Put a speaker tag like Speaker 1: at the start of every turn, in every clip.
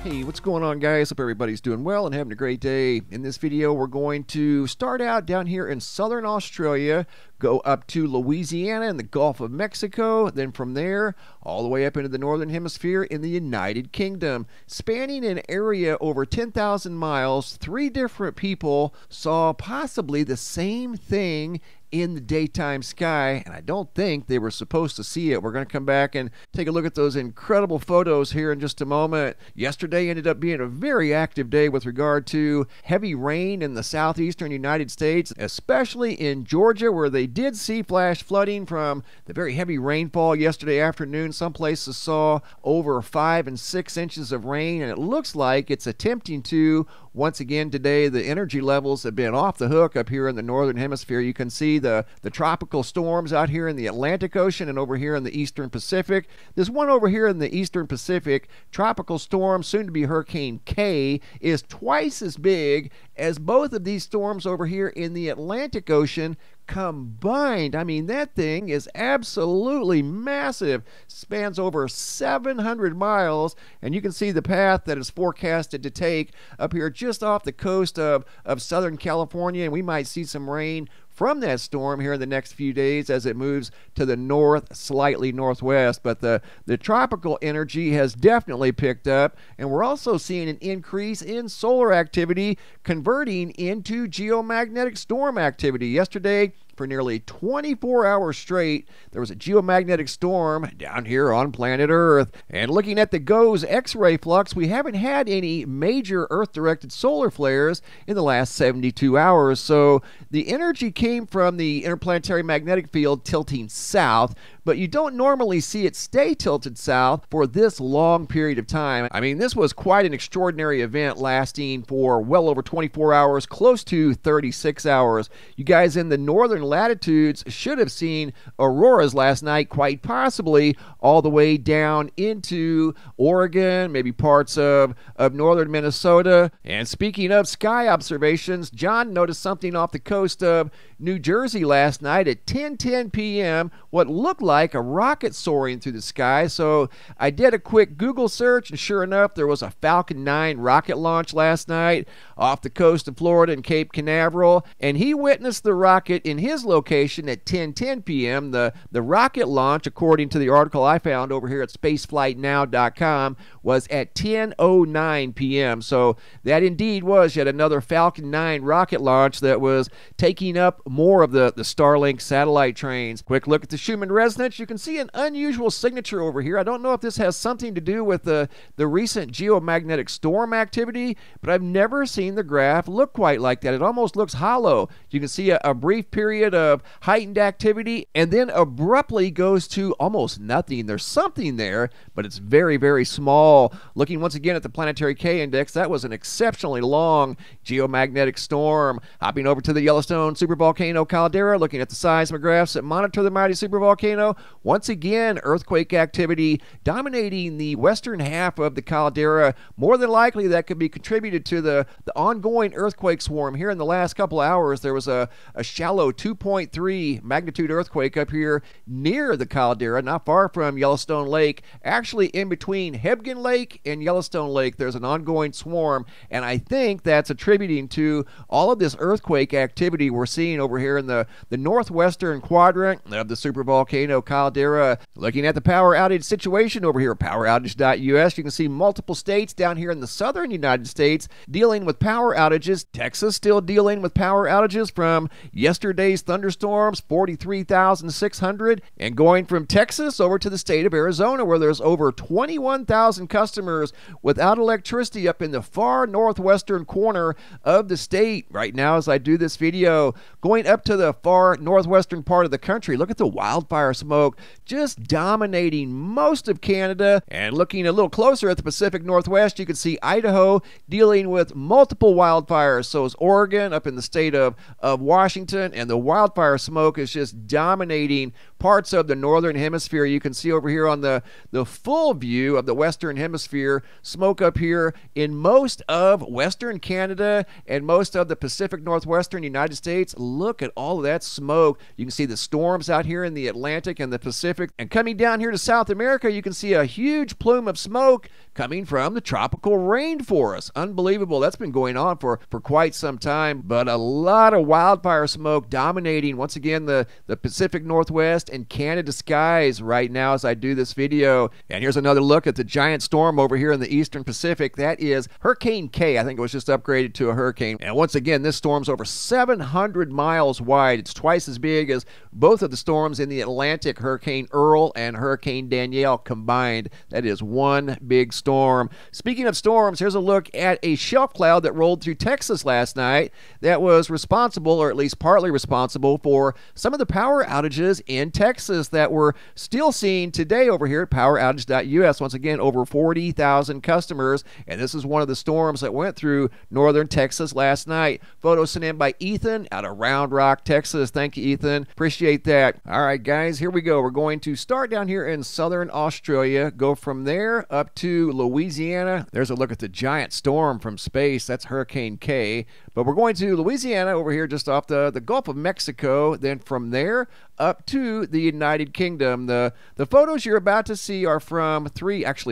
Speaker 1: Hey, what's going on, guys? Hope everybody's doing well and having a great day. In this video, we're going to start out down here in southern Australia, go up to Louisiana and the Gulf of Mexico, then from there all the way up into the northern hemisphere in the United Kingdom. Spanning an area over 10,000 miles, 3 different people saw possibly the same thing in the daytime sky, and I don't think they were supposed to see it. We're going to come back and take a look at those incredible photos here in just a moment. Yesterday ended up being a very active day with regard to heavy rain in the southeastern United States, especially in Georgia, where they did see flash flooding from the very heavy rainfall yesterday afternoon. Some places saw over 5 and 6 inches of rain, and it looks like it's attempting to. Once again today, the energy levels have been off the hook up here in the northern hemisphere. You can see the tropical storms out here in the Atlantic Ocean and over here in the eastern Pacific. This one over here in the eastern Pacific, tropical storm, soon to be Hurricane K, is twice as big as both of these storms over here in the Atlantic Ocean combined. I mean, that thing is absolutely massive, spans over 700 miles, and you can see the path that is forecasted to take up here just off the coast of Southern California, and we might see some rain from that storm here in the next few days as it moves to the north, slightly northwest. But the tropical energy has definitely picked up, and we're also seeing an increase in solar activity converting into geomagnetic storm activity. Yesterday, for nearly 24 hours straight, there was a geomagnetic storm down here on planet Earth. And looking at the GOES X-ray flux, we haven't had any major Earth-directed solar flares in the last 72 hours. So the energy came from the interplanetary magnetic field tilting south, but you don't normally see it stay tilted south for this long period of time. I mean, this was quite an extraordinary event lasting for well over 24 hours, close to 36 hours. You guys in the northern latitudes should have seen auroras last night, quite possibly all the way down into Oregon, maybe parts of northern Minnesota. And speaking of sky observations, John noticed something off the coast of New Jersey last night at 10:10 p.m., what looked like a rocket soaring through the sky. So I did a quick Google search, and sure enough, there was a Falcon 9 rocket launch last night off the coast of Florida in Cape Canaveral, and he witnessed the rocket in his location at 10:10 p.m. The rocket launch, according to the article I found over here at spaceflightnow.com, was at 10:09 p.m. So that indeed was yet another Falcon 9 rocket launch that was taking up more of the Starlink satellite trains. Quick look at the Schumann resonance. You can see an unusual signature over here. I don't know if this has something to do with the recent geomagnetic storm activity, but I've never seen the graph look quite like that. It almost looks hollow. You can see a brief period of heightened activity and then abruptly goes to almost nothing. There's something there, but it's very, very small. Looking once again at the planetary K index, that was an exceptionally long geomagnetic storm. Hopping over to the Yellowstone supervolcano caldera, looking at the seismographs that monitor the mighty supervolcano. Once again, earthquake activity dominating the western half of the caldera. More than likely, that could be contributed to the ongoing earthquake swarm. Here in the last couple of hours, there was a shallow 2.3 magnitude earthquake up here near the caldera, not far from Yellowstone Lake. Actually, in between Hebgen Lake and Yellowstone Lake, there's an ongoing swarm, and I think that's attributing to all of this earthquake activity we're seeing over here in the northwestern quadrant of the supervolcano caldera. Looking at the power outage situation over here at poweroutage.us, you can see multiple states down here in the southern United States dealing with power outages. Texas still dealing with power outages from yesterday's thunderstorms, 43,600. And going from Texas over to the state of Arizona, where there's over 21,000 customers without electricity up in the far northwestern corner of the state. Right now, as I do this video, going up to the far northwestern part of the country, look at the wildfire smoke just dominating most of Canada. And looking a little closer at the Pacific Northwest, you can see Idaho dealing with multiple wildfires. So is Oregon, up in the state of Washington, and the wildfire smoke is just dominating parts of the northern hemisphere. You can see over here on the full view of the western hemisphere, smoke up here in most of western Canada and most of the Pacific Northwestern United States. Look at all of that smoke. You can see the storms out here in the Atlantic and the Pacific. And coming down here to South America, you can see a huge plume of smoke coming from the tropical rainforest. Unbelievable. That's been going on for quite some time, but a lot of wildfire smoke dominating once again the Pacific Northwest and Canada skies right now as I do this video. And here's another look at the giant storm over here in the eastern Pacific. That is Hurricane K. I think it was just upgraded to a hurricane. And once again, this storm's over 700 miles wide. It's twice as big as both of the storms in the Atlantic, Hurricane Earl and Hurricane Danielle combined. That is one big storm. Speaking of storms, here's a look at a shelf cloud that rolled through Texas last night that was responsible, or at least partly responsible, for some of the power outages in Texas that we're still seeing today over here at poweroutage.us. Once again, over 40,000 customers, and this is one of the storms that went through northern Texas last night. Photos sent in by Ethan out of Round Rock, Texas. Thank you, Ethan. Appreciate that. All right, guys, here we go. We're going to start down here in southern Australia, go from there up to Louisiana. There's a look at the giant storm from space. That's Hurricane K. But we're going to Louisiana over here just off the Gulf of Mexico. Then from there up to the United Kingdom. The photos you're about to see are from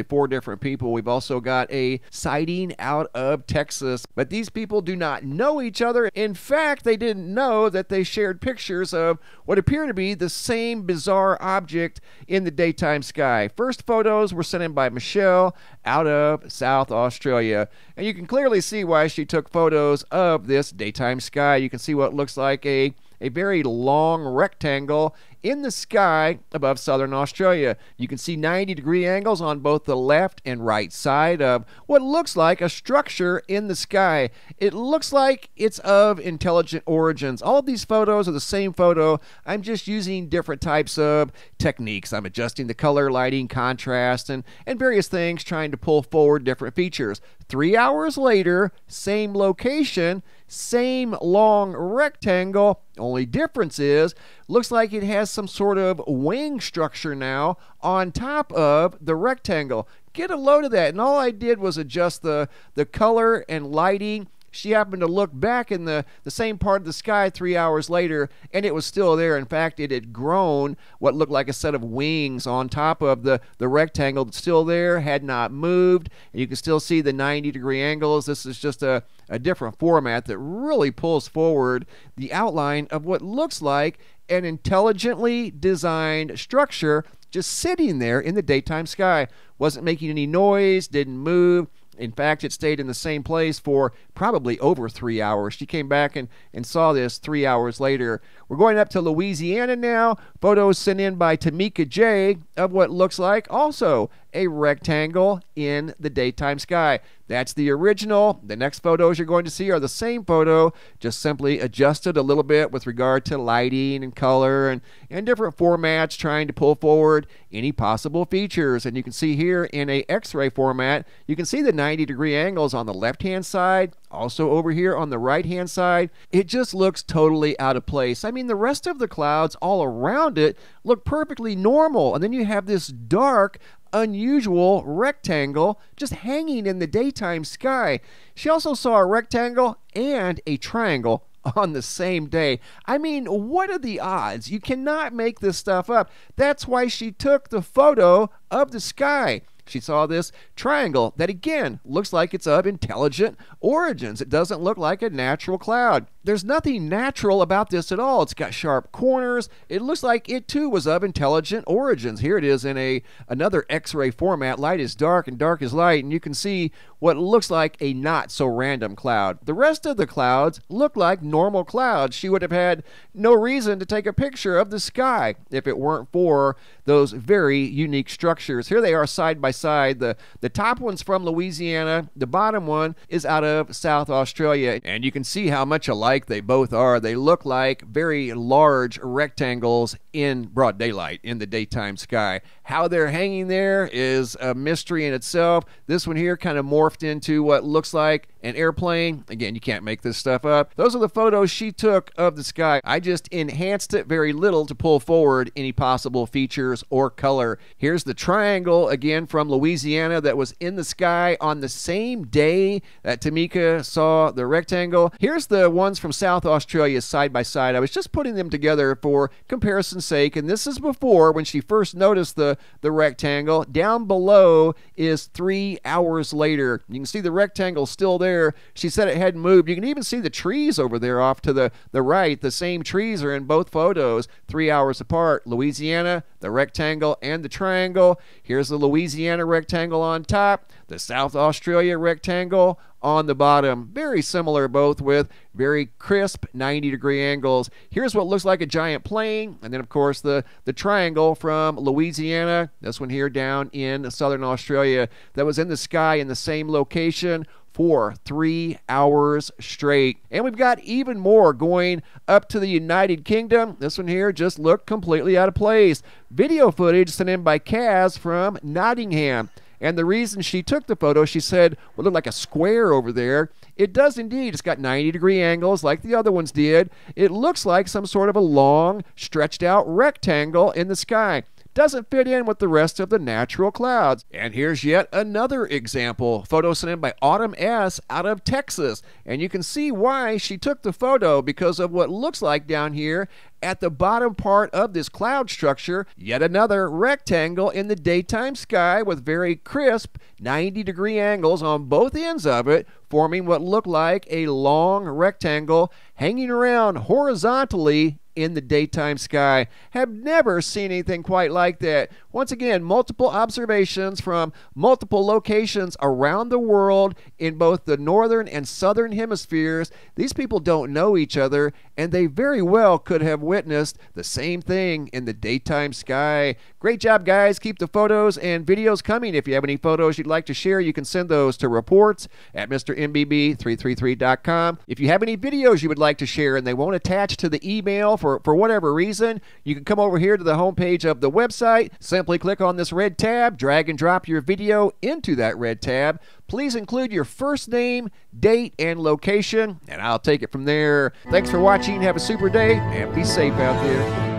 Speaker 1: four different people. We've also got a sighting out of Texas. But these people do not know each other. In fact, they didn't know that they shared pictures of what appear to be the same bizarre object in the daytime sky. First photos were sent in by Michelle out of South Australia. And you can clearly see why she took photos of this daytime sky. You can see what looks like a very long rectangle in the sky above southern Australia. You can see 90-degree angles on both the left and right side of what looks like a structure in the sky. It looks like it's of intelligent origins. All of these photos are the same photo. I'm just using different types of techniques. I'm adjusting the color, lighting, contrast, and various things, trying to pull forward different features. 3 hours later, same location, same long rectangle. Only difference is, looks like it has some sort of wing structure now on top of the rectangle. Get a load of that. And all I did was adjust the color and lighting. She happened to look back in the same part of the sky 3 hours later, and it was still there. In fact, it had grown what looked like a set of wings on top of the rectangle that's still there, had not moved. And you can still see the 90-degree angles. This is just a different format that really pulls forward the outline of what looks like an intelligently designed structure just sitting there in the daytime sky. Wasn't making any noise, didn't move. In fact, it stayed in the same place for probably over 3 hours. She came back and saw this 3 hours later. We're going up to Louisiana now. Photos sent in by Tamika J of what looks like also a rectangle in the daytime sky. That's the original. The next photos you're going to see are the same photo, just simply adjusted a little bit with regard to lighting and color and different formats, trying to pull forward any possible features. And you can see here in a X-ray format, you can see the 90-degree angles on the left-hand side, also over here on the right-hand side. It just looks totally out of place. I mean, the rest of the clouds all around it look perfectly normal. And then you have this dark, unusual rectangle just hanging in the daytime sky. She also saw a rectangle and a triangle on the same day. I mean, what are the odds? You cannot make this stuff up. That's why she took the photo of the sky. She saw this triangle that, again, looks like it's of intelligent origins. It doesn't look like a natural cloud. There's nothing natural about this at all. It's got sharp corners. It looks like it, too, was of intelligent origins. Here it is in another X-ray format. Light is dark and dark is light, and you can see what looks like a not-so-random cloud. The rest of the clouds look like normal clouds. She would have had no reason to take a picture of the sky if it weren't for those very unique structures. Here they are side by side. The top one's from Louisiana. The bottom one is out of South Australia. And you can see how much alike they both are. They look like very large rectangles in broad daylight in the daytime sky. How they're hanging there is a mystery in itself. This one here kind of morphed into what looks like an airplane. Again, you can't make this stuff up. Those are the photos she took of the sky. I just enhanced it very little to pull forward any possible features or color. Here's the triangle again from Louisiana that was in the sky on the same day that Tamika saw the rectangle. Here's the ones from South Australia side by side. I was just putting them together for comparison's sake, and this is before when she first noticed the rectangle. Down below is 3 hours later. You can see the rectangle still there. She said it hadn't moved. You can even see the trees over there off to the right. The same trees are in both photos 3 hours apart. Louisiana, the rectangle, and the triangle. Here's the Louisiana rectangle on top, the South Australia rectangle on the bottom. Very similar both, with very crisp 90-degree angles. Here's what looks like a giant plane, and then of course the triangle from Louisiana, this one here down in southern Australia, that was in the sky in the same location for 3 hours straight. And we've got even more going up to the United Kingdom. This one here just looked completely out of place. Video footage sent in by Kaz from Nottingham. And the reason she took the photo, she said, well, it looked like a square over there. It does indeed. It's got 90-degree angles like the other ones did. It looks like some sort of a long, stretched out rectangle in the sky. Doesn't fit in with the rest of the natural clouds. And here's yet another example. Photo sent in by Autumn S. out of Texas. And you can see why she took the photo, because of what looks like down here at the bottom part of this cloud structure, yet another rectangle in the daytime sky with very crisp 90-degree angles on both ends of it, forming what looked like a long rectangle hanging around horizontally in the daytime sky. Have never seen anything quite like that. Once again, multiple observations from multiple locations around the world in both the northern and southern hemispheres. These people don't know each other, and they very well could have witnessed the same thing in the daytime sky. Great job, guys. Keep the photos and videos coming. If you have any photos you'd like to share, you can send those to reports@mrmbb333.com. If you have any videos you would like to share and they won't attach to the email for whatever reason, you can come over here to the homepage of the website. Simply click on this red tab, drag and drop your video into that red tab. Please include your first name, date, and location, and I'll take it from there. Thanks for watching. Have a super day, and be safe out there.